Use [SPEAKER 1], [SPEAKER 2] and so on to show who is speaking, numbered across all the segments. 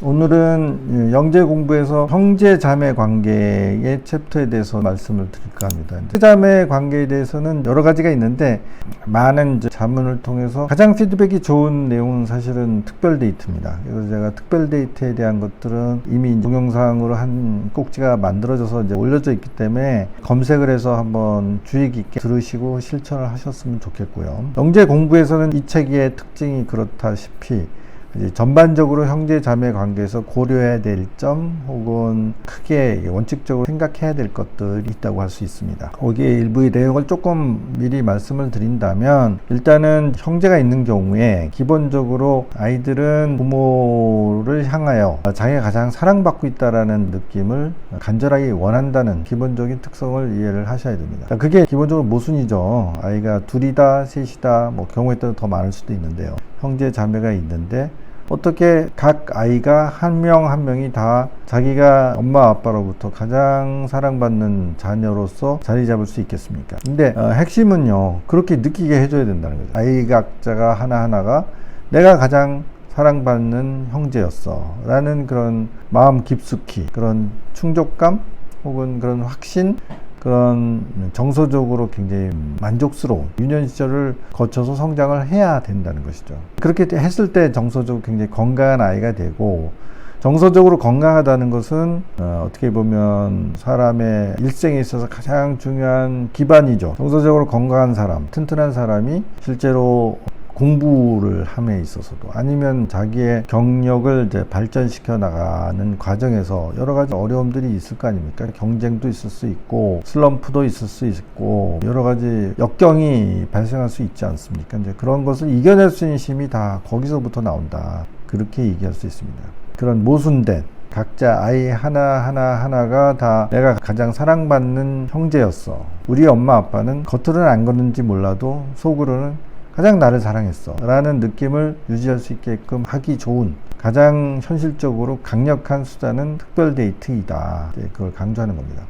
[SPEAKER 1] 오늘은 영재 공부에서 형제 자매 관계의 챕터에 대해서 말씀을 드릴까 합니다. 형제 자매 관계에 대해서는 여러 가지가 있는데 많은 자문을 통해서 가장 피드백이 좋은 내용은 사실은 특별 데이트입니다. 그래서 제가 특별 데이트에 대한 것들은 이미 동영상으로 한 꼭지가 만들어져서 이제 올려져 있기 때문에 검색을 해서 한번 주의 깊게 들으시고 실천을 하셨으면 좋겠고요. 영재 공부에서는 이 책의 특징이 그렇다시피 이제 전반적으로 형제 자매 관계에서 고려해야 될 점 혹은 크게 원칙적으로 생각해야 될 것들이 있다고 할 수 있습니다. 거기에 일부의 내용을 조금 미리 말씀을 드린다면, 일단은 형제가 있는 경우에 기본적으로 아이들은 부모를 향하여 자기가 가장 사랑받고 있다라는 느낌을 간절하게 원한다는 기본적인 특성을 이해를 하셔야 됩니다. 그게 기본적으로 모순이죠. 아이가 둘이다, 셋이다, 경우에 따라 더 많을 수도 있는데요. 형제 자매가 있는데 어떻게 각 아이가 한 명 한 명이 다 자기가 엄마 아빠로부터 가장 사랑받는 자녀로서 자리 잡을 수 있겠습니까? 근데 핵심은요, 그렇게 느끼게 해줘야 된다는 거죠. 아이 각자가 하나하나가 내가 가장 사랑받는 형제였어 라는 그런 마음 깊숙이, 그런 충족감 혹은 그런 확신, 그런 정서적으로 굉장히 만족스러운 유년 시절을 거쳐서 성장을 해야 된다는 것이죠. 그렇게 했을 때 정서적으로 굉장히 건강한 아이가 되고, 정서적으로 건강하다는 것은 어떻게 보면 사람의 일생에 있어서 가장 중요한 기반이죠. 정서적으로 건강한 사람, 튼튼한 사람이 실제로 공부를 함에 있어서도, 아니면 자기의 경력을 이제 발전시켜 나가는 과정에서 여러 가지 어려움들이 있을 거 아닙니까? 경쟁도 있을 수 있고, 슬럼프도 있을 수 있고, 여러 가지 역경이 발생할 수 있지 않습니까? 이제 그런 것을 이겨낼 수 있는 힘이 다 거기서부터 나온다. 그렇게 얘기할 수 있습니다. 그런 모순된 각자 아이 하나가 다 내가 가장 사랑받는 형제였어. 우리 엄마 아빠는 겉으로는 안 그러는지 몰라도 속으로는 가장 나를 사랑했어 라는 느낌을 유지할 수 있게끔 하기 좋은 가장 현실적으로 강력한 수단은 특별 데이트이다. 그걸 강조하는 겁니다.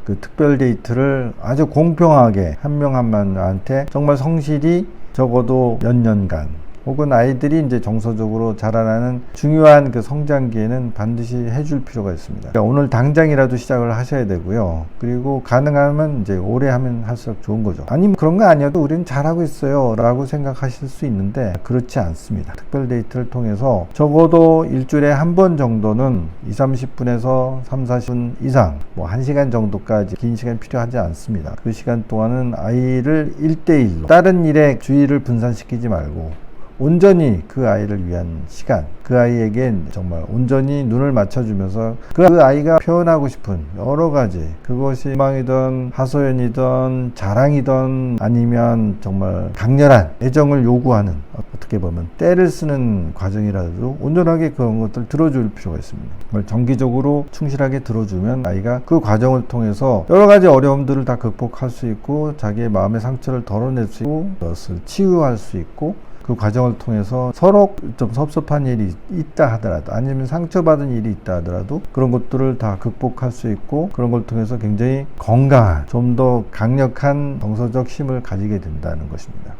[SPEAKER 1] 그 특별 데이트를 아주 공평하게 한 명 한 명한테 정말 성실히 적어도 몇 년간, 혹은 아이들이 이제 정서적으로 자라나는 중요한 그 성장기에는 반드시 해줄 필요가 있습니다. 그러니까 오늘 당장이라도 시작을 하셔야 되고요. 그리고 가능하면 이제 오래 하면 할수록 좋은 거죠. 아니면 그런 거 아니어도 우리는 잘하고 있어요 라고 생각하실 수 있는데, 그렇지 않습니다. 특별 데이트를 통해서 적어도 일주일에 한 번 정도는 20-30분에서 3-40분 이상, 1시간 정도까지 긴 시간 필요하지 않습니다. 그 시간 동안은 아이를 1대1로 다른 일에 주의를 분산시키지 말고 온전히 그 아이를 위한 시간, 그 아이에게 정말 온전히 눈을 맞춰주면서 그 아이가 표현하고 싶은 여러 가지, 그것이 희망이든 하소연이든 자랑이든 아니면 정말 강렬한 애정을 요구하는, 어떻게 보면 때를 쓰는 과정이라도 온전하게 그런 것들 들어줄 필요가 있습니다. 정말 정기적으로 충실하게 들어주면 아이가 그 과정을 통해서 여러 가지 어려움들을 다 극복할 수 있고, 자기의 마음의 상처를 덜어낼 수 있고, 그것을 치유할 수 있고, 그 과정을 통해서 서로 좀 섭섭한 일이 있다 하더라도, 아니면 상처받은 일이 있다 하더라도 그런 것들을 다 극복할 수 있고, 그런 걸 통해서 굉장히 건강한, 좀 더 강력한 정서적 힘을 가지게 된다는 것입니다.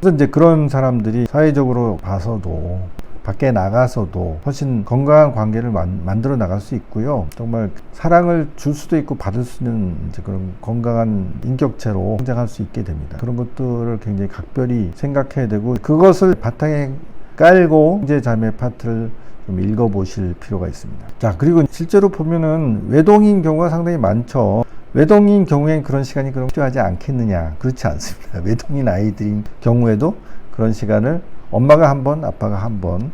[SPEAKER 1] 그래서 이제 그런 사람들이 사회적으로 봐서도, 밖에 나가서도 훨씬 건강한 관계를 만들어 나갈 수 있고요. 정말 사랑을 줄 수도 있고 받을 수 있는 이제 그런 건강한 인격체로 성장할 수 있게 됩니다. 그런 것들을 굉장히 각별히 생각해야 되고, 그것을 바탕에 깔고 형제 자매 파트를 좀 읽어보실 필요가 있습니다. 자, 그리고 실제로 보면은 외동인 경우가 상당히 많죠. 외동인 경우엔 그런 시간이 그럼 필요하지 않겠느냐? 그렇지 않습니다. 외동인 아이들인 경우에도 그런 시간을 엄마가 한 번, 아빠가 한 번,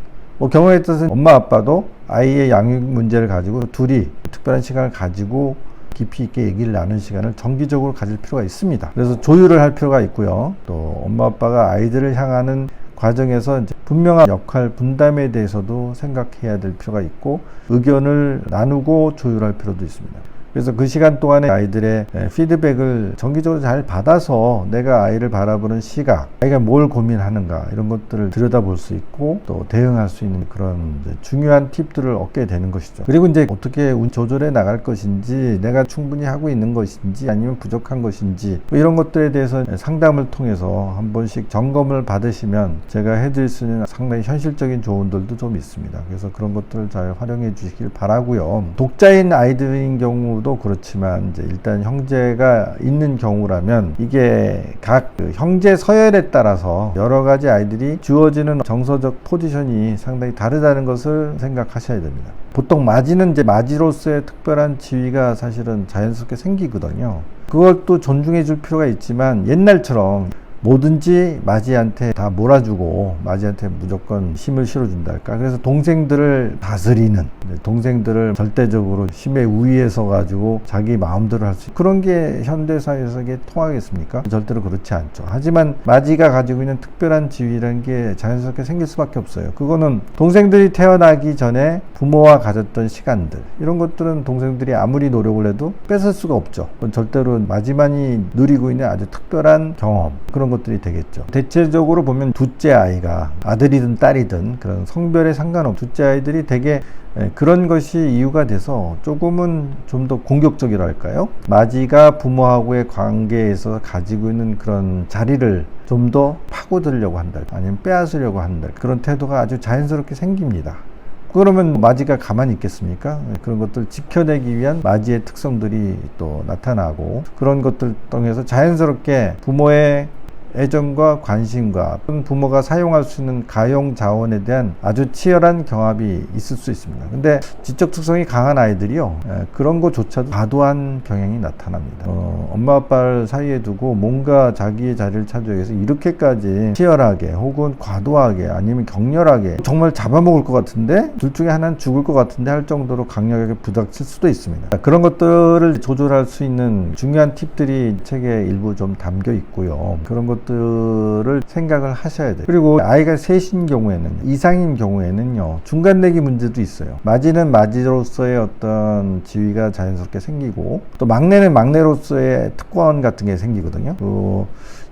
[SPEAKER 1] 경우에 따라서는 엄마 아빠도 아이의 양육 문제를 가지고 둘이 특별한 시간을 가지고 깊이 있게 얘기를 나누는 시간을 정기적으로 가질 필요가 있습니다. 그래서 조율을 할 필요가 있고요. 또 엄마 아빠가 아이들을 향하는 과정에서 이제 분명한 역할 분담에 대해서도 생각해야 될 필요가 있고, 의견을 나누고 조율할 필요도 있습니다. 그래서 그 시간 동안에 아이들의 피드백을 정기적으로 잘 받아서 내가 아이를 바라보는 시각, 아이가 뭘 고민하는가 이런 것들을 들여다볼 수 있고 또 대응할 수 있는 그런 중요한 팁들을 얻게 되는 것이죠. 그리고 이제 어떻게 조절해 나갈 것인지, 내가 충분히 하고 있는 것인지 아니면 부족한 것인지 뭐 이런 것들에 대해서 상담을 통해서 한 번씩 점검을 받으시면 제가 해드릴 수 있는 상당히 현실적인 조언들도 좀 있습니다. 그래서 그런 것들을 잘 활용해 주시길 바라고요. 독자인 아이들인 경우도 그렇지만 이제 일단 형제가 있는 경우라면 이게 각 형제 서열에 따라서 여러 가지 아이들이 주어지는 정서적 포지션이 상당히 다르다는 것을 생각하셔야 됩니다. 보통 마지는 이제 마지로서의 특별한 지위가 사실은 자연스럽게 생기거든요. 그걸 또 존중해 줄 필요가 있지만 옛날처럼 뭐든지 마지한테 다 몰아주고 마지한테 무조건 힘을 실어준다 할까. 그래서 동생들을 다스리는, 동생들을 절대적으로 힘의 우위에 서가지고 자기 마음대로 할 수 있는 그런 게 현대사회에서 이게 통하겠습니까? 절대로 그렇지 않죠. 하지만 마지가 가지고 있는 특별한 지위라는 게 자연스럽게 생길 수밖에 없어요. 그거는 동생들이 태어나기 전에 부모와 가졌던 시간들, 이런 것들은 동생들이 아무리 노력을 해도 뺏을 수가 없죠. 그건 절대로 마지만이 누리고 있는 아주 특별한 경험, 그런 것들이 되겠죠. 대체적으로 보면 둘째 아이가 아들이든 딸이든 그런 성별에 상관없이 둘째 아이들이 되게 그런 것이 이유가 돼서 조금은 좀 더 공격적이랄까요? 마지가 부모하고의 관계에서 가지고 있는 그런 자리를 좀 더 파고들려고 한다, 아니면 빼앗으려고 한다, 그런 태도가 아주 자연스럽게 생깁니다. 그러면 마지가 가만히 있겠습니까? 그런 것들 지켜내기 위한 마지의 특성들이 또 나타나고, 그런 것들 통해서 자연스럽게 부모의 애정과 관심과 부모가 사용할 수 있는 가용 자원에 대한 아주 치열한 경합이 있을 수 있습니다. 근데 지적 특성이 강한 아이들이요, 그런 것조차도 과도한 경향이 나타납니다. 엄마 아빠를 사이에 두고 뭔가 자기의 자리를 찾기 위해서 이렇게까지 치열하게 혹은 과도하게 아니면 격렬하게 정말 잡아먹을 것 같은데 둘 중에 하나는 죽을 것 같은데 할 정도로 강력하게 부닥칠 수도 있습니다. 그런 것들을 조절할 수 있는 중요한 팁들이 책에 일부 좀 담겨 있고요. 그런 것들을 생각을 하셔야 돼요. 그리고 아이가 셋인 경우에는, 이상인 경우에는요, 중간 내기 문제도 있어요. 마지는 마지로서의 어떤 지위가 자연스럽게 생기고, 또 막내는 막내로서의 특권 같은 게 생기거든요.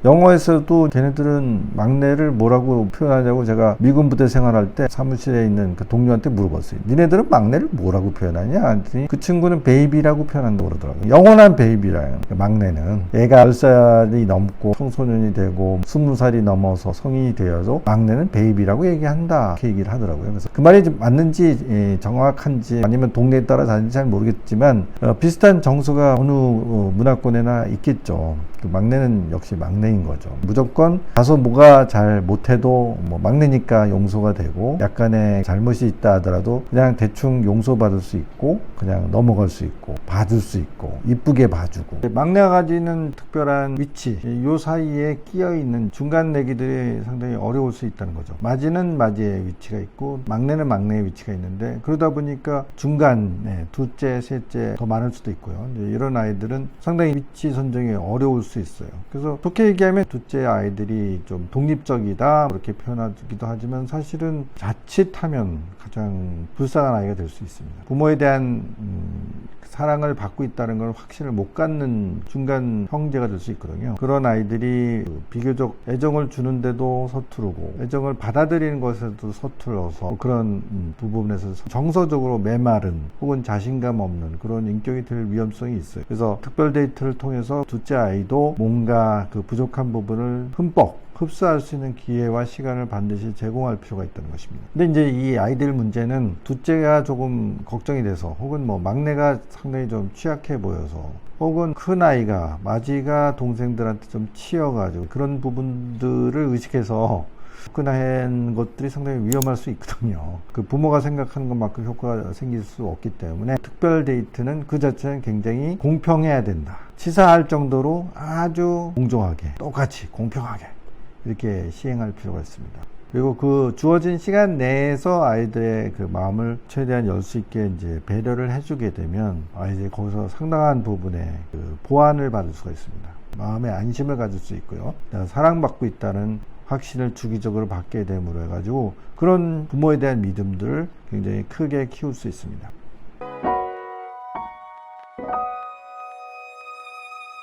[SPEAKER 1] 영어에서도 걔네들은 막내를 뭐라고 표현하냐고 제가 미군 부대 생활할 때 사무실에 있는 그 동료한테 물어봤어요. 니네들은 막내를 뭐라고 표현하냐? 했더니 그 친구는 베이비라고 표현한다고 그러더라고요. 영원한 베이비라요. 막내는 얘가 10살이 넘고 청소년이 되고 20살이 넘어서 성인이 되어도 막내는 베이비라고 얘기한다, 이렇게 얘기를 하더라고요. 그래서 그 말이 맞는지 정확한지 아니면 동네에 따라 다른지 잘 모르겠지만 비슷한 정서가 어느 문화권에나 있겠죠. 그 막내는 역시 막내인 거죠. 무조건 다소 뭐가 잘 못해도 뭐 막내니까 용서가 되고, 약간의 잘못이 있다 하더라도 그냥 대충 용서받을 수 있고 그냥 넘어갈 수 있고 봐줄 수 있고 이쁘게 봐주고, 막내가 가지는 특별한 위치, 요 사이에 끼어있는 중간 내기들이 상당히 어려울 수 있다는 거죠. 마지는 마지의 위치가 있고 막내는 막내의 위치가 있는데, 그러다 보니까 중간에 둘째, 셋째 더 많을 수도 있고요. 이제 이런 아이들은 상당히 위치 선정이 어려울 수 있어요. 그래서 좋게 얘기하면 둘째 아이들이 좀 독립적이다 그렇게 표현하기도 하지만, 사실은 자칫하면 가장 불쌍한 아이가 될 수 있습니다. 부모에 대한 사랑을 받고 있다는 걸 확신을 못 갖는 중간 형제가 될 수 있거든요. 그런 아이들이 비교적 애정을 주는데도 서투르고 애정을 받아들이는 것에도 서툴러서 그런 부분에서 정서적으로 메마른 혹은 자신감 없는 그런 인격이 될 위험성이 있어요. 그래서 특별 데이트를 통해서 둘째 아이도 뭔가 그 부족한 부분을 흠뻑 흡수할 수 있는 기회와 시간을 반드시 제공할 필요가 있다는 것입니다. 근데 이제 이 아이들 문제는 둘째가 조금 걱정이 돼서, 혹은 뭐 막내가 상당히 좀 취약해 보여서, 혹은 큰 아이가 마지가 동생들한테 좀 치여가지고 그런 부분들을 의식해서 접근한 것들이 상당히 위험할 수 있거든요. 그 부모가 생각하는 것만큼 효과가 생길 수 없기 때문에 특별 데이트는 그 자체는 굉장히 공평해야 된다. 치사할 정도로 아주 공정하게, 똑같이 공평하게 이렇게 시행할 필요가 있습니다. 그리고 그 주어진 시간 내에서 아이들의 그 마음을 최대한 열 수 있게 이제 배려를 해주게 되면 아이들이 거기서 상당한 부분의 그 보완을 받을 수가 있습니다. 마음의 안심을 가질 수 있고요. 사랑받고 있다는 확신을 주기적으로 받게 됨으로 해가지고 그런 부모에 대한 믿음들을 굉장히 크게 키울 수 있습니다.